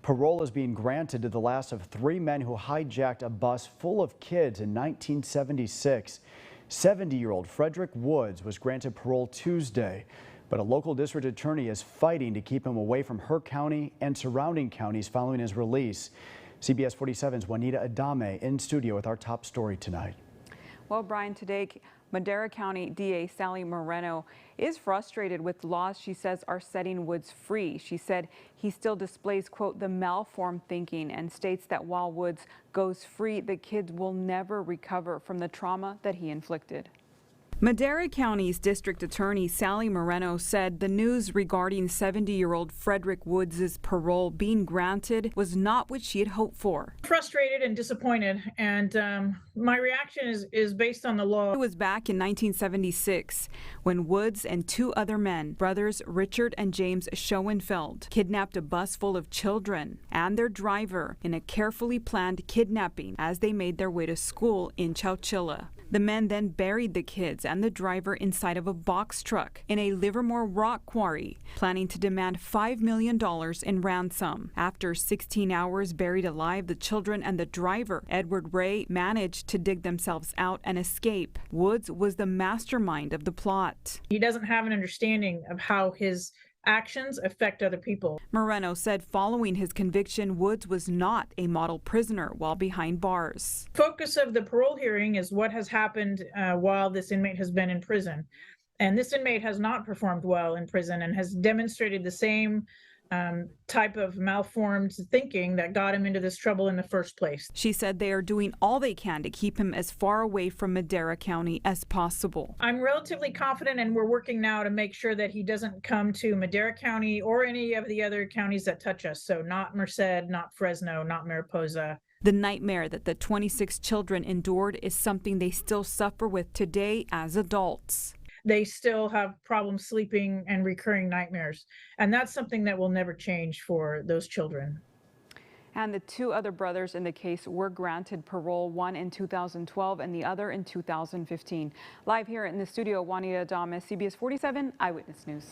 Parole is being granted to the last of 3 men who hijacked a bus full of kids in 1976. 70-year-old Frederick Woods was granted parole Tuesday, but a local district attorney is fighting to keep him away from her county and surrounding counties following his release. CBS 47's Juanita Adame in studio with our top story tonight. Well, Brian, today Madera County DA Sally Moreno is frustrated with laws she says are setting Woods free. She said he still displays, quote, the malformed thinking, and states that while Woods goes free, the kids will never recover from the trauma that he inflicted. Madera County's district attorney Sally Moreno said the news regarding 70-year-old Frederick Woods' parole being granted was not what she had hoped for. Frustrated and disappointed, and my reaction is based on the law. It was back in 1976 when Woods and 2 other men, brothers Richard and James Schoenfeld, kidnapped a bus full of children and their driver in a carefully planned kidnapping as they made their way to school in Chowchilla. The men then buried the kids and the driver inside of a box truck in a Livermore rock quarry, planning to demand $5 million in ransom. After 16 hours buried alive, the children and the driver, Edward Ray, managed to dig themselves out and escape. Woods was the mastermind of the plot. He doesn't have an understanding of how his actions affect other people. Moreno said following his conviction, Woods was not a model prisoner while behind bars. Focus of the parole hearing is what has happened while this inmate has been in prison. And this inmate has not performed well in prison and has demonstrated the same type of malformed thinking that got him into this trouble in the first place. She said they are doing all they can to keep him as far away from Madera County as possible. I'm relatively confident, and we're working now to make sure that he doesn't come to Madera County or any of the other counties that touch us. So not Merced, not Fresno, not Mariposa. The nightmare that the 26 children endured is something they still suffer with today as adults. They still have problems sleeping and recurring nightmares. And that's something that will never change for those children. And the 2 other brothers in the case were granted parole, one in 2012 and the other in 2015. Live here in the studio, Juanita Adame, CBS 47 Eyewitness News.